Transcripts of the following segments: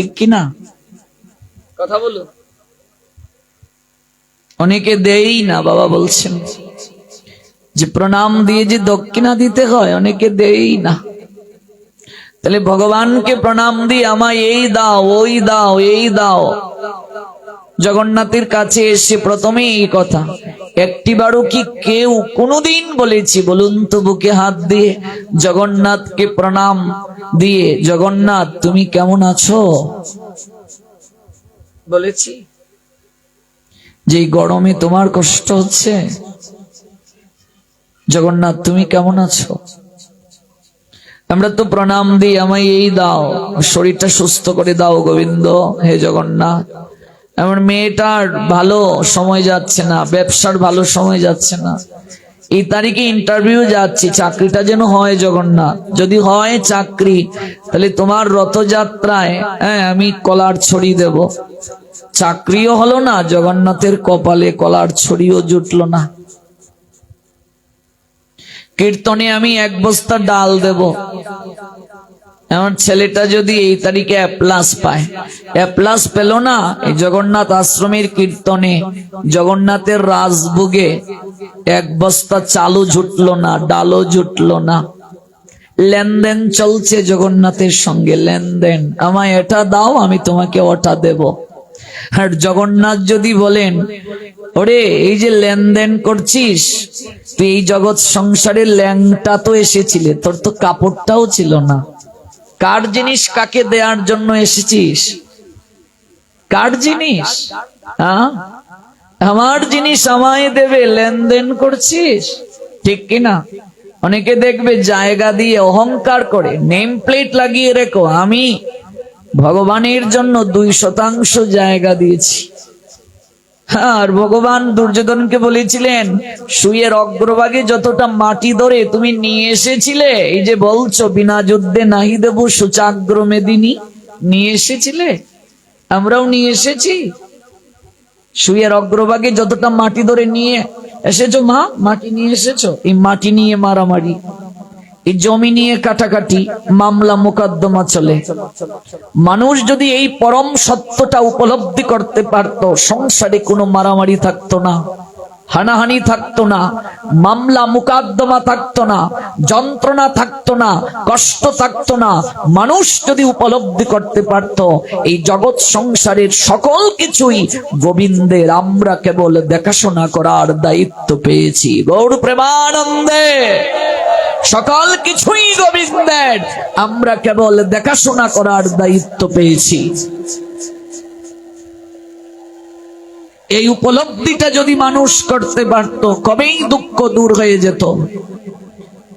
ঠিক কিনা? কথা বলুন। অনেকে দেই না, বাবা বলছেন যে প্রণাম দিয়ে যে দক্ষিণা দিতে হয়, অনেকে দেই না। তাহলে ভগবানকে প্রণাম দিয়ে আমায় এই দাও, ওই দাও, এই দাও। জগন্নাথের কাছে এসে প্রথমে এই কথা, একটিবারও কি কেউ কোনোদিন বলেছি বলুন তো বুকে হাত দিয়ে জগন্নাথকে প্রণাম দিয়ে, জগন্নাথ তুমি কেমন আছো বলেছি? যে গরমে তোমার কষ্ট হচ্ছে, জগন্নাথ তুমি কেমন আছো? আমরা তো প্রণাম দিই আমায় এই দাও, শরীরটা সুস্থ করে দাও গোবিন্দ, হে জগন্নাথ। আমার মেয়েটার ভালো সময় যাচ্ছে না, ব্যবসার ভালো সময় যাচ্ছে না, এই তারিখে ইন্টারভিউ যাচ্ছি, চাকরিটা যেন হয় জগন্নাথ। যদি হয় চাকরি, তাহলে তোমার রথযাত্রায় আমি কলার ছড়ি দেব। চাকরিও হলো না, জগন্নাথের কপালে কলার ছড়িও জুটলো না। কীর্তনে আমি 1 বস্তা ডাল দেব। আমার ছেলেটা যদি এই তারিখে A+ পায়, A+ পেল না, এই জগন্নাথ আশ্রমের কীর্তনে জগন্নাথের রাজভোগে 1 বস্তা চালও জুটলো না, ডালও জুটলো না। লেনদেন চলছে জগন্নাথের সঙ্গে, লেনদেন। আমায় এটা দাও, আমি তোমাকে ওটা দেব। আর জগন্নাথ যদি বলেন, ওরে এই যে লেনদেন করছিস, তুই এই জগৎ সংসারে ল্যাংটা তো এসেছিলে, তোর তো কাপড়টাও ছিল না। কার জিনিস কাকে দেওয়ার জন্য এসেছিস? কার জিনিস? আমার জিনিস আমায় দেবে, লেনদেন করছিস, ঠিক কিনা? অনেকে দেখবে জায়গা দিয়ে অহংকার করে, নেম প্লেট লাগিয়ে রেখো, আমি ভগবানের জন্য 2% জায়গা দিয়েছি। আর ভগবান দুর্যোধনকে বলেছিলেন, শুয়ের অগ্রভাগে যতটা মাটি ধরে তুমি নিয়ে এসেছিলে, এই যে বলছো বিনা যুদ্ধে নাহি দেব সুচাগ্র মেদিনী, নিয়ে এসেছিলে? আমরাও নিয়ে এসেছি। শুয়ের অগ্রভাগে যতটা মাটি ধরে নিয়ে এসেছো, মা মাটি নিয়ে এসেছো, এই মাটি নিয়ে মারামারি, এই জমি নিয়ে কাটাকাটি, মামলা মোকদ্দমা চলে। মানুষ যদি এই পরম সত্যটা উপলব্ধি করতে পারত, সংসারে কোনো মারামারি থাকতো না, হানাহানি থাকতো না, মামলা মোকদ্দমা থাকতো না, যন্ত্রণা থাকতো না, কষ্ট থাকতো না। মানুষ যদি উপলব্ধি করতে পারত এই জগৎ সংসারের সকল কিছুই গোবিন্দের, আমরা কেবল দেখাশোনা করার দায়িত্ব পেয়েছি। গৌর প্রেমানন্দে সকল কিছুই গোবিন্দের, আমরা কেবল দেখাশোনা করার দায়িত্ব পেয়েছি। এই উপলব্ধিটা যদি মানুষ করতে পারত, কবেই দুঃখ দূর হয়ে যেত,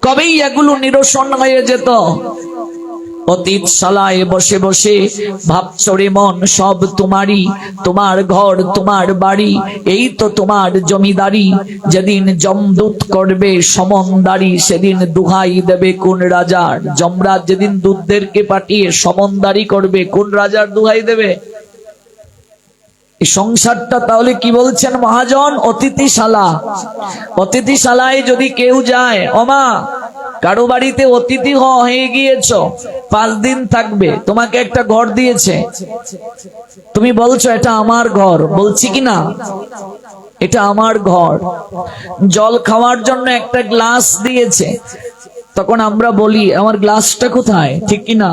কবেই এগুলো নিরসন হয়ে যেত। অতীত শালায় বসে বসে ভাবছো রে মন সব তোমারই, তোমার ঘর তোমার বাড়ি, এই তো তোমার জমিদারি। যেদিন যমদূত করবে সমনদারি, সেদিন দুহাই দেবে কোন রাজার? যমরাজ যেদিন দূতদেরকে পাঠিয়ে সমনদারি করবে, কোন রাজার দুহাই দেবে? এই সংসারটা তাহলে কি বলছেন মহাজন? অতিথিশালা। অতিথিশালায় যদি কেউ যায়, ওমা কারো বাড়িতে অতিথি হয়ে গিয়েছ, 5 দিন থাকবে, তোমাকে একটা ঘর দিয়েছে, তুমি বলছো এটা আমার ঘর, বলছি কি না, এটা আমার ঘর। জল খাওয়ার জন্য একটা গ্লাস দিয়েছে, তখন আমরা বলি আমার গ্লাসটা কোথায়, ঠিক কি না?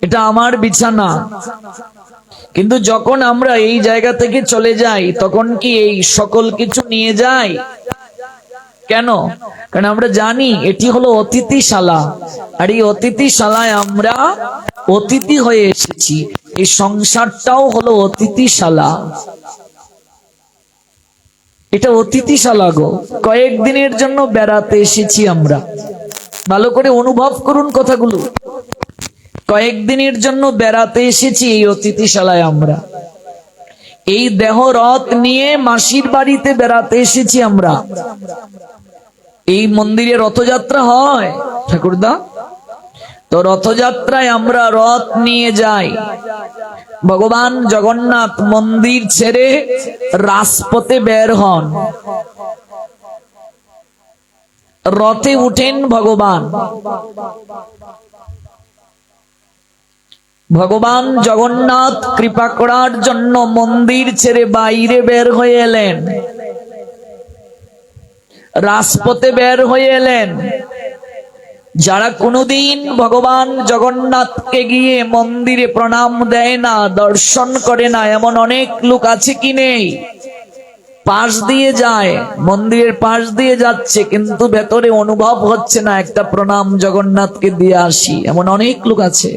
এটা আমার বিছানা। কিন্তু যখন আমরা এই জায়গা থেকে চলে যাই, তখন কি এই সকল কিছু নিয়ে যাই? কেন? কারণ আমরা জানি এটি হলো অতিথিশালা, আর এই অতিথিশালায় আমরা অতিথি হয়ে এসেছি। এই সংসারটাও হলো অতিথিশালা, এটা অতিথিশালা গো। কয়েকদিনের জন্য বেড়াতে এসেছি আমরা, ভালো করে অনুভব করুন কথাগুলো। কয়েকদিনের জন্য বেড়াতে এসেছি এই অতিথিশালায় আমরা। এই দেহ রথ নিয়ে মাসির বাড়িতে বেড়াতে এসেছি আমরা। এই মন্দিরে রথযাত্রা হয় ঠাকুরদা, তো রথযাত্রায় আমরা রথ নিয়ে যাই। ভগবান জগন্নাথ মন্দির ছেড়ে রাজপথে বের হন, রথে উঠেন ভগবান। ভগবান জগন্নাথ কৃপা করার জন্য মন্দির ছেড়ে বাইরে বের হয়ে এলেন, রাজপথে বের হয়ে এলেন। যারা কোনোদিন ভগবান জগন্নাথকে গিয়ে মন্দিরে প্রণাম দেয় না, দর্শন করে না, এমন অনেক লোক আছে কি নেই? পাশ দিয়ে যায়, মন্দিরের পাশ দিয়ে যাচ্ছে, কিন্তু ভেতরে অনুভব হচ্ছে না একটা প্রণাম জগন্নাথকে দিয়ে আসি, এমন অনেক লোক আছে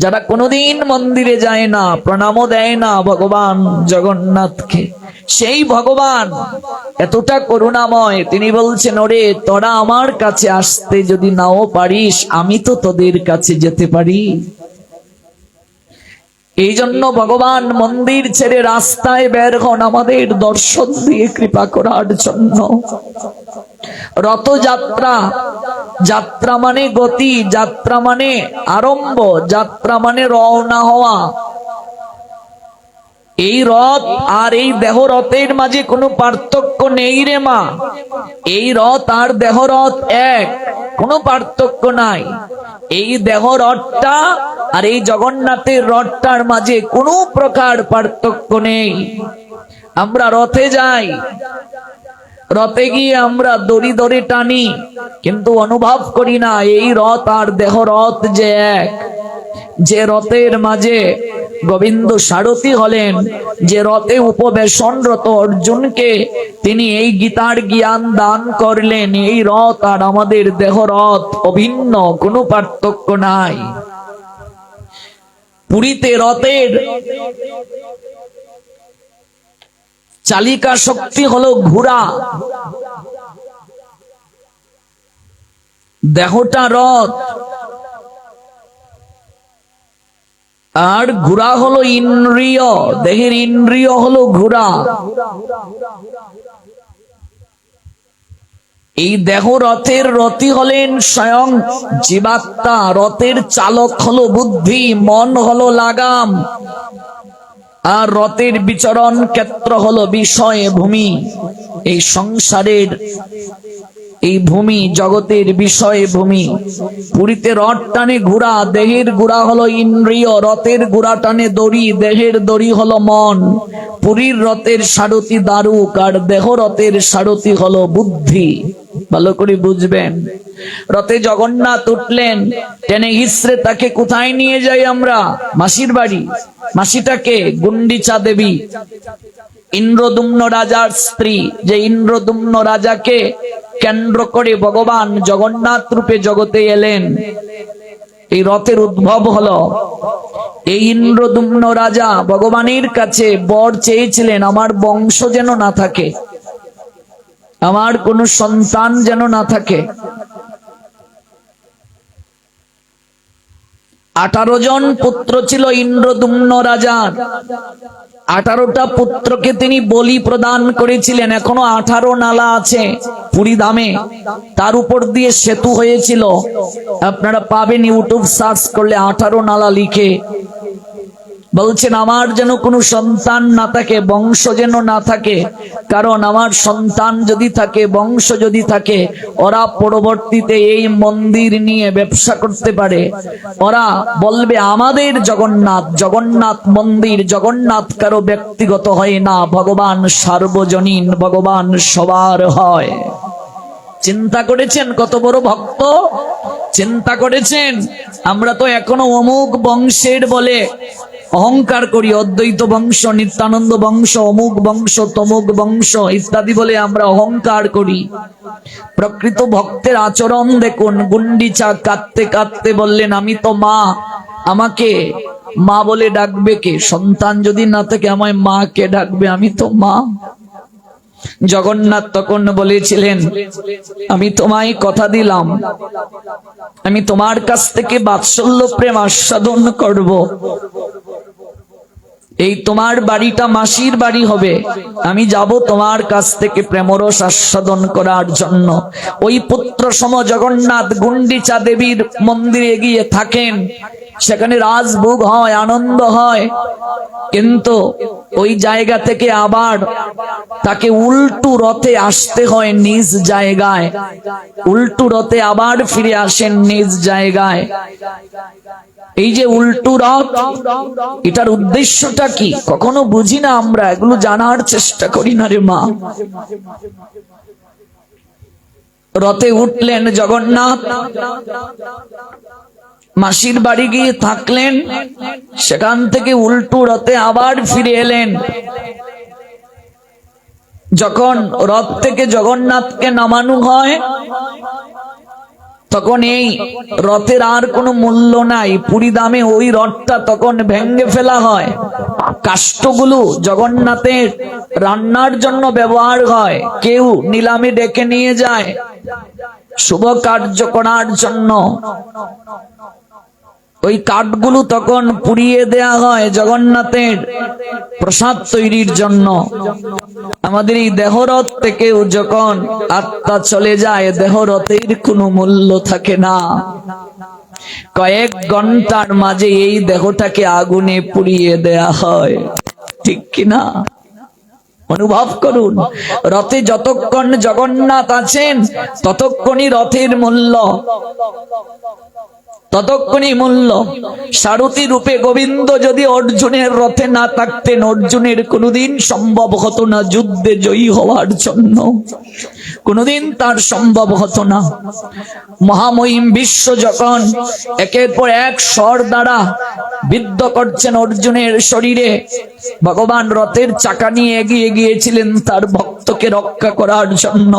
যারা কোনোদিন মন্দিরে যায় না, প্রণামও দেয় না ভগবান জগন্নাথকে। সেই ভগবান এতটা করুণাময়, তিনি বলছেন, ওরে তোরা আমার কাছে আসতে যদি নাও পারিস, আমি তো তোদের কাছে যেতে পারি। এই জন্য ভগবান মন্দির ছেড়ে রাস্তায় বের হন আমাদের দর্শন দিয়ে কৃপা করার জন্য। রথযাত্রা, যাত্রা মানে গতি, যাত্রা মানে আরম্ভ, যাত্রা মানে রওনা হওয়া। এই রথ আর এই দেহ রথের মাঝে কোনো পার্থক্য নেই রে মা। এই রথ আর দেহ রথ এক, কোনো পার্থক্য নাই। এই দেহ রথটা আর এই জগন্নাথের রথটার মাঝে কোনো প্রকার পার্থক্য নেই। আমরা রথে যাই, রথে গিয়ে আমরা দড়ি দড়ি টানি, কিন্তু অনুভব করি না এই রথ আর দেহ রথ যে এক। যে রথের মাঝে গোবিন্দ সারথী হলেন, যে রথে উপবেশনরত অর্জুনকে তিনি এই গীতার জ্ঞান দান করলেন, এই রথ আর আমাদের দেহ রথ অভিন্ন, কোনো পার্থক্য নাই। পুরীতে রথের চালিকা শক্তি হলো ঘোড়া, দেহটা রথ, আর ঘোড়া হলো ইন্দ্রিয়, দেহের ইন্দ্রিয় হলো ঘোড়া। এই দেহ রথের রথী হলেন স্বয়ং জীবাত্মা, রথের চালক হলো বুদ্ধি, মন হলো লাগাম, আর রথের বিচরণ ক্ষেত্র হলো বিষয় ভূমি। এই সংসারের এই ভূমি জগতের বিষয় ভূমি। পুরীতে রথ টানে ঘোড়া, দেহের ঘোড়া হলো ইন্দ্রিয়, রথের ঘোড়া টানে দড়ি, দেহের দড়ি হলো মন। পুরীর রথের সারথি দারুক, আর দেহ রথের সারথি হলো বুদ্ধি। ভালো করে বুঝবেন। রথে জগন্নাথ উঠলেন, টেনে হিসড়ে তাকে কোথায় নিয়ে যাই আমরা? মাসির বাড়ি। মাসিটাকে গুন্ডিচা দেবী, ইন্দ্রদুম্ন রাজার স্ত্রী, যে ইন্দ্রদুম্ন রাজাকে কেন্দ্র করে ভগবান জগন্নাথ রূপে জগতে এলেন। এই রথের উদ্ভব হলো। এই ইন্দ্রদুম্ন রাজা ভগবানের কাছে বর চেয়েছিলেন, আমার বংশ যেন না থাকে, আমার কোনো সন্তান যেন না থাকে। 18 জন পুত্র ছিল ইন্দ্রদুম্ন রাজার। 18টা পুত্রকে তিনি বলি প্রদান করেছিলেন। এখনো 18 নালা আছে পুরী ধামে, তার উপর দিয়ে সেতু হয়েছিল। আপনারা পাবেন, ইউটিউব সার্চ করলে 18 নালা লিখে। বলছেন আমার যেন কোনো সন্তান না থাকে, বংশ যেন না থাকে, কারণ আমার সন্তান যদি থাকে, বংশ যদি থাকে, ওরা পরবর্তীতে এই মন্দির নিয়ে ব্যবসা করতে পারে। ওরা বলবে আমাদের জগন্নাথ, জগন্নাথ মন্দির, জগন্নাথ কারো ব্যক্তিগত হয় না, ভগবান সার্বজনীন, ভগবান সবার হয়। চিন্তা করেছেন কত বড় ভক্ত? চিন্তা করেছেন? আমরা তো এখনো অমুক বংশের বলে অহংকার করি, অদ্বৈত বংশ, নিত্যানন্দ বংশ, অমুক বংশ, তমুক বংশ ইত্যাদি বলে আমরা অহংকার করি। প্রকৃত ভক্তের আচরণ দেখুন। গুন্ডিচা কাঁদতে কাঁদতে বললেন, আমি তো মা, আমাকে মা বলে ডাকবে কে? সন্তান যদি না থাকে আমায় মা কে ডাকবে? আমি তো মা। জগন্নাথ তখন বলেছিলেন, আমি তোমায় কথা দিলাম, আমি তোমার কাছ থেকে বাৎসল্য প্রেম আস্বাদন করব। এই তোমার বাড়িটা মাসির বাড়ি হবে, আমি যাব তোমার কাছ থেকে প্রেমরস আস্বাদন করার জন্য। ওই পুত্র সম জগন্নাথ গুন্ডিচা দেবীর মন্দিরে গিয়ে থাকেন, সেখানে রাজভোগ হয়, আনন্দ হয়, কিন্তু ওই জায়গা থেকে আবার তাকে উল্টু রথে আসতে হয় নিজ জায়গায়। উল্টু রথে আবার ফিরে আসেন নিজ জায়গায়। এই যে উল্টো রথ, এটার উদ্দেশ্যটা কি কখনো বুঝি না আমরা, এগুলো জানার চেষ্টা করি না রে মা। রথে উঠলেন জগন্নাথ, মাসির বাড়ি গিয়ে থাকলেন, সেখান থেকে উল্টো রথে আবার ফিরে এলেন। যখন রথ থেকে জগন্নাথকে নামানো হয়, তখন এই রথের আর কোনো মূল্য নাই, পুরী দামে ওই রথটা তখন ভেঙে ফেলা হয়। কাষ্ঠগুলো জগন্নাথের রান্নার জন্য ব্যবহার হয়, কেউ নিলামে ডেকে নিয়ে যায় শুভ কার্য করার জন্য। ওই কাঠগুলো তখন পুড়িয়ে দেয়া হয় জগন্নাথের প্রসাদ তৈরির জন্য। আমাদের এই দেহরথ থেকেও যখন আত্মা চলে যায়, দেহরথের কোনো মূল্য থাকে না। কয়েক ঘন্টার মাঝে এই দেহটাকে আগুনে পুড়িয়ে দেয়া হয়, ঠিক কিনা? অনুভব করুন, রথে যতক্ষণ জগন্নাথ আছেন ততক্ষণই রথের মূল্য, ততক্ষণই মূল্য। সারথি রূপে গোবিন্দ যদি অর্জুনের রথে না থাকতেন, অর্জুনের কোনোদিন সম্ভব হতো না যুদ্ধে জয়ী হওয়ার জন্য, কোনোদিন তার সম্ভব হতো না। মহামহিম বিশ্ব যখন একের পর এক স্বর দ্বারা বিদ্ধ করছেন অর্জুনের শরীরে, ভগবান রথের চাকা নিয়ে এগিয়ে গিয়েছিলেন তার ভক্তকে রক্ষা করার জন্য।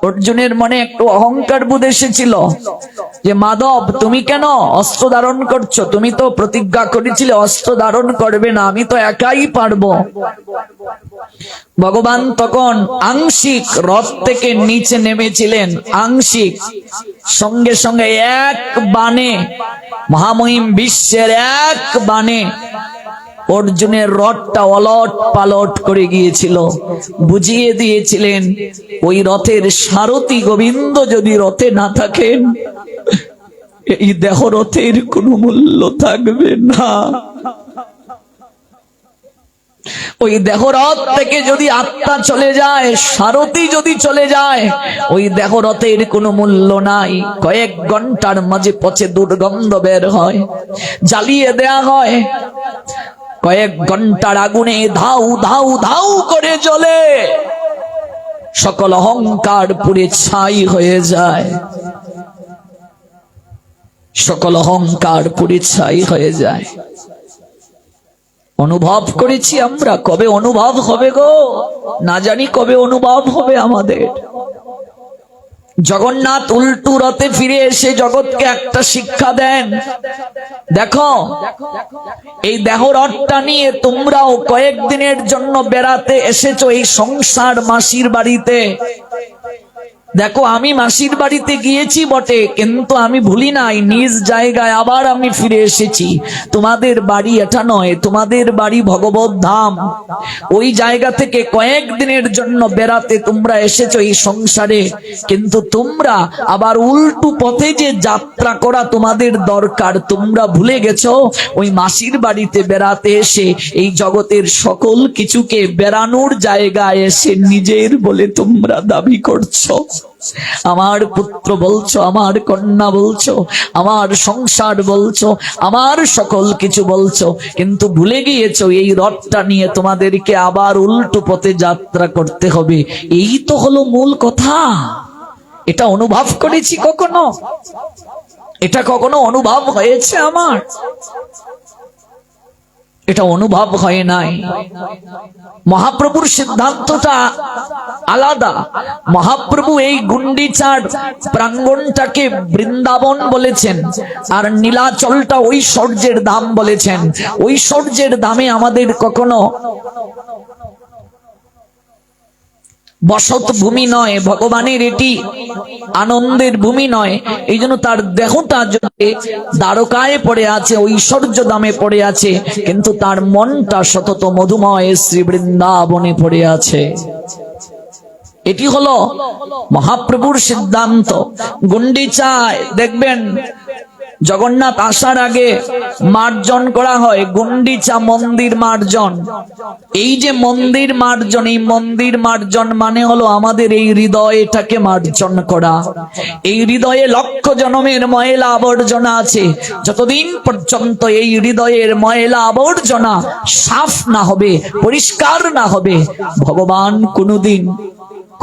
অর্জুনের মনে একটু অহংকার বোধ এসেছিল যে মাধব তুমি কেন অস্ত্র ধারণ করছো? তুমি তো প্রতিজ্ঞা করেছিলে অস্ত্র ধারণ করবে না, আমি তো একাই পারবো। ভগবান তখন আংশিক রথ থেকে নিচে নেমেছিলেন, আংশিক, সঙ্গে সঙ্গে এক বাণে, মহামহিম বিশ্বের এক বাণে অর্জুনের রথটা অলট পালট করে গিয়েছিল। বুঝিয়ে দিয়েছিলেন ওই রথের সারথি গোবিন্দ যদি রথে না থাকেন, এই দেহ রথের কোনো মূল্য থাকবে না। ওই দেহরথ থেকে যদি আত্মা চলে যায়, সারথি যদি চলে যায়, ওই দেহরথের কোনো মূল্য নাই। কয়েক ঘন্টার মাঝে পচে দুর্গন্ধ বের হয়, জ্বালিয়ে দেয়া হয়। কয়েক ঘন্টার আগুনে ধাউ ধাউ ধাউ করে জ্বলে, সকল অহংকার পুড়ে ছাই হয়ে যায়, সকল অহংকার পুড়ে ছাই হয়ে যায়। অনুভব করেছি আমরা, কবে অনুভব হবে গো না জানি, কবে অনুভব হবে আমাদের। জগন্নাথ উল্টো রথে ফিরে এসে জগৎকে একটা শিক্ষা দেন, দেখো এই দেহ রথটা নিয়ে তোমরাও কয়েকদিনের জন্য বেড়াতে এসেছো এই সংসার মাসির বাড়িতে। দেখো আমি মাসির বাড়িতে গিয়েছি বটে, কিন্তু আমি ভুলি নাই নিজ জায়গায় আবার আমি ফিরে এসেছি। তোমাদের বাড়ি এটা নয়, তোমাদের বাড়ি ভগবত ধাম। ওই জায়গা থেকে কয়েকদিনের জন্য বেড়াতে তোমরা এসেছো এই সংসারে, কিন্তু তোমরা আবার উল্টো পথে যে যাত্রা করা তোমাদের দরকার, তোমরা ভুলে গেছো ওই মাসির বাড়িতে বেড়াতে এসে এই জগতের সকল কিছুকে বেড়ানোর জায়গায় এসে নিজের বলে তোমরা দাবি করছো। আমার পুত্র বলছো, আমার কন্যা বলছো, আমার সংসার বলছো, আমার সকল কিছু বলছো, কিন্তু ভুলে গিয়েছো এই রথটা নিয়ে তোমাদেরকে আবার উল্টো পথে যাত্রা করতে হবে। এই তো হলো মূল কথা। এটা অনুভব করেছি কখনো? এটা কখনো অনুভব হয়েছে আমার? এটা অনুভব হয় নাই। মহাপ্রভুর সিদ্ধান্তটা আলাদা। মহাপ্রভু এই গুন্ডিচার প্রাঙ্গণটাকে বৃন্দাবন বলেছেন, আর নীলাচলটা ঐশ্বর্যের ধাম বলেছেন। ঐশ্বর্যের ধামে আমাদের কখনো বসত ভূমি নয়, ভগবানের এটি আনন্দের ভূমি নয়। এই জন্য তার দেহটা যদি দ্বারকায় পড়ে আছে, ঐশ্বর্য ধামে পড়ে আছে, কিন্তু তার মনটা সতত মধুময় শ্রী বৃন্দাবনে পড়ে আছে। এটি হলো মহাপ্রভুর সিদ্ধান্ত। গুন্ডিচায় দেখবেন জগন্নাথ আসার আগে মার্জন করা হয়, গুন্ডিচা মন্দির মার্জন। এই যে মন্দির মার্জন, এই মন্দির মার্জন মানে হলো আমাদের এই হৃদয়টাকে মার্জন করা। এই হৃদয়ে লক্ষ জনমের ময়লা আবর্জনা আছে। যতদিন পর্যন্ত এই হৃদয়ের ময়লা আবর্জনা সাফ না হবে, পরিষ্কার না হবে, ভগবান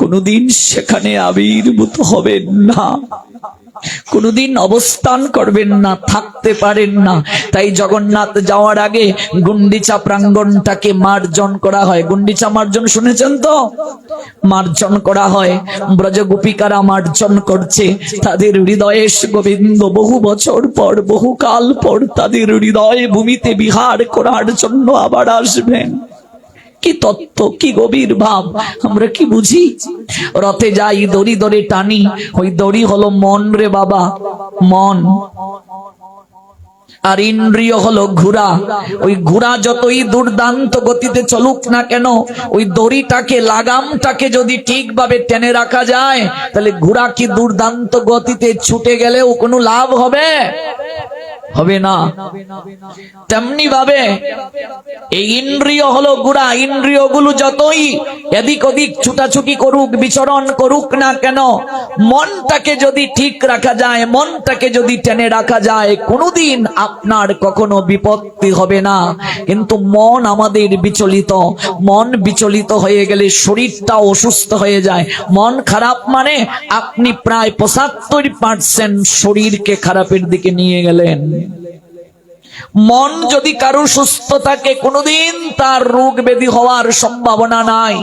কোনদিন সেখানে আবির্ভূত হবেন না, কোনদিন অবস্থান করবেন না, থাকতে পারেন না। তাই জগন্নাথ যাওয়ার আগে গুন্ডিচা প্রাঙ্গণটাকে মার্জন করা হয়। গুন্ডিচা মার্জন শুনেছেন তো? মার্জন করা হয়। ব্রজ গোপিকারা মার্জন করছে। তাদের হৃদয়ে গোবিন্দ বহু বছর পর, বহু কাল পর তাদের হৃদয় ভূমিতে বিহার করার জন্য আবার আসবেন। কি তত্ত্ব, কি গভীর ভাব, আমরা কি বুঝি? রথে যাই, দড়ি ধরে টানি, ওই দড়ি হলো মন রে বাবা, মন। আর ইন্দ্রিয় হলো ঘোড়া। ওই ঘোড়া যতই দুর্দান্ত গতিতে চলুক না কেন, ওই দড়িটাকে, লাগামটাকে যদি ঠিকভাবে টেনে রাখা যায়, তাহলে ঘোড়া কি দুর্দান্ত গতিতে ছুটে গেলেও কোনো লাভ হবে? হবে না। তেমনি ভাবে এই ইন্দ্রিয় হলো ঘোড়া। ইন্দ্রিয়গুলো যতই এদিক ওদিক ছুটাছুটি করুক, বিচরণ করুক না কেন, মনটাকে যদি ঠিক রাখা যায়, মনটাকে যদি টেনে রাখা যায়, কোনোদিন আপনার কখনো বিপত্তি হবে না। কিন্তু মন আমাদের বিচলিত। মন বিচলিত হয়ে গেলে শরীরটা অসুস্থ হয়ে যায়। মন খারাপ মানে আপনি প্রায় 75% শরীরকে খারাপের দিকে নিয়ে গেলেন। মন যদি কারো সুস্থ থাকে, কোনোদিন তার রোগ ব্যাধি হওয়ার সম্ভাবনা নাই।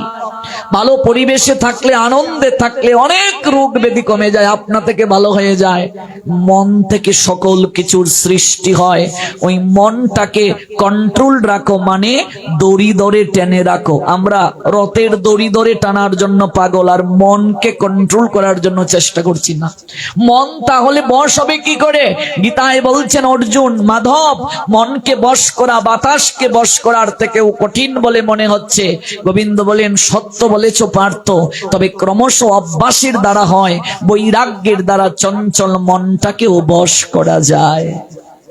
ভালো পরিবেশে থাকলে, আনন্দে থাকলে অনেক রোগ ব্যাধি কমে যায়, আপনা থেকে ভালো হয়ে যায়। মন থেকে সকল কিছুর সৃষ্টি হয়। ওই মনটাকে কন্ট্রোল রাখো, মানে দড়ি ধরে টেনে রাখো। আমরা রথের দড়ি ধরে টানার জন্য পাগল, আর মনকে কন্ট্রোল করার জন্য চেষ্টা করছি না। মন তাহলে বশ হবে কি করে? গীতায় বলছেন অর্জুন, মাধব, মনকে বশ করা বাতাসকে বশ করার থেকেও কঠিন বলে মনে হচ্ছে। গোবিন্দ বলেন, সত্য বলেছ পার্থ, তবে ক্রমশ অভ্যাসের দ্বারা হয়, বৈরাগ্যের দ্বারা চঞ্চল মনটাকেও বশ করা যায়।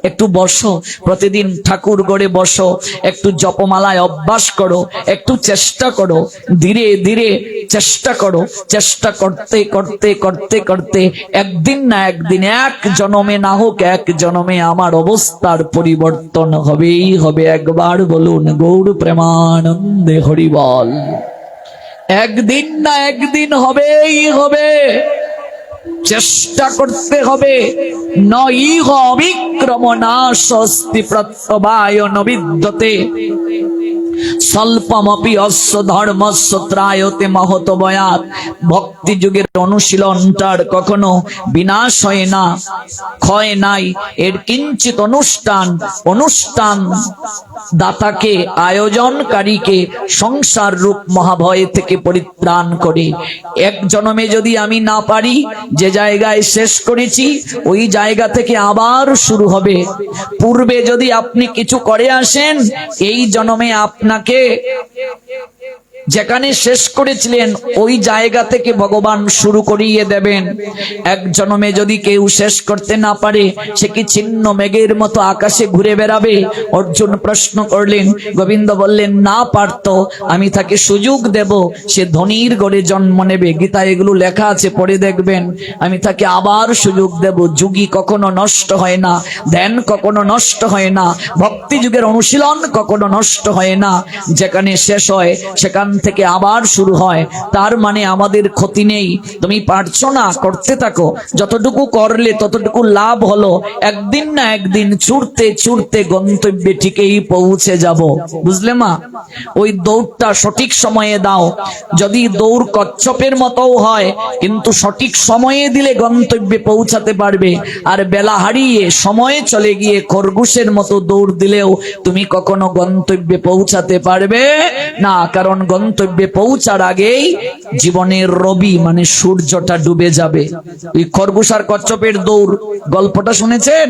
একটু বসো, প্রতিদিন ঠাকুর গড়ে বসো, একটু জপমালায় অভ্যাস করো, একটু চেষ্টা করো, ধীরে ধীরে চেষ্টা করো। চেষ্টা করতে করতে করতে করতে একদিন না একদিন, এক জনমে না হোক এক জনমে আমার অবস্থার পরিবর্তন হবেই হবে। একবার বলুন গৌর প্রেমানন্দে হরি বল। একদিন না একদিন হবেই হবে। চেষ্টা করতে হবে। নইহ বিক্রম নাশস্তি প্রত্যবায় নবিদ্যতে স্বল্পমপি অস্য ধর্মস্য ত্রায়তে মহত বয়াত। ভক্তি যুগের অনুশীলনটার কখনো বিনাশ হয় না, ক্ষয় নাই। এর কিঞ্চিত অনুষ্ঠান দাতাকে, আয়োজনকারীকে সংসার রূপ মহাভয় থেকে পরিত্রাণ করে। এক জন্মে যদি আমি না পারি, যে জায়গায় শেষ করেছি ওই জায়গা থেকে আবার শুরু হবে। পূর্বে যদি আপনি কিছু করে আসেন, এই জন্মে আপনাকে যেখানে শেষ করেছিলেন ওই জায়গা থেকে ভগবান শুরু করিয়ে দেবেন। এক জন্মে যদি কেউ শেষ করতে না পারে, সে কি ছিন্ন মেঘের মতো আকাশে ঘুরে বেড়াবে? অর্জুন প্রশ্ন করলেন। গোবিন্দ বললেন, না পারত, আমি তাকে সুযোগ দেব, সে ধনীর গড়ে জন্ম নেবে। গীতা এগুলো লেখা আছে, পড়ে দেখবেন। আমি তাকে আবার সুযোগ দেব। যুগী কখনো নষ্ট হয় না, ধ্যান কখনো নষ্ট হয় না, ভক্তি যুগের অনুশীলন কখনো নষ্ট হয় না। যেখানে শেষ হয় সেখান থেকে আবার শুরু হয়। তার মানে আমাদের ক্ষতি নেই। তুমি পারছো না, করতে থাকো। যতটুকু করলে ততটুকু লাভ হলো। একদিন না একদিন ছুটতে ছুটতে গন্তব্যে ঠিকই পৌঁছে যাব। বুঝলে মা? ওই দৌড়টা সঠিক সময়ে দাও। যদি দৌড় কচ্ছপের মতো হয়, কিন্তু সঠিক সময়ে দিলে গন্তব্যে পৌঁছাতে পারবে। আর বেলা হারিয়ে সময়ে চলে গিয়ে খরগোশের মতো দৌড় দিলেও তুমি কখনো গন্তব্যে পৌঁছাতে পারবে না। কারণ গন্তব্যে পৌঁছার আগেই জীবনের রবি মানে সূর্যটা ডুবে যাবে। ওই খরগোশ আর কচ্ছপের দৌড় গল্পটা শুনেছেন?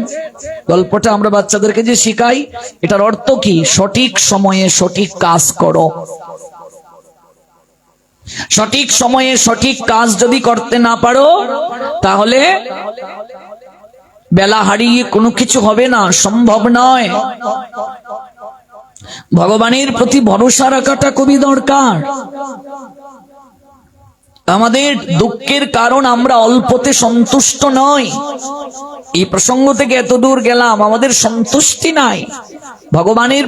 গল্পটা আমরা বাচ্চাদেরকে যে শিখাই, এটার অর্থ কি? সঠিক সময়ে সঠিক কাজ করো। সঠিক সময়ে সঠিক কাজ যদি করতে না পারো, তাহলে বেলা হারিয়ে কোনো কিছু হবে না, সম্ভব নয়। ভগবানের প্রতি ভরসা রাখাটা খুবই দরকার। আমাদের দুঃখের কারণ আমরা অল্পতে সন্তুষ্ট নই। এই প্রসঙ্গ থেকে এত দূর গেলাম, আমাদের সন্তুষ্টি নাই ভগবানের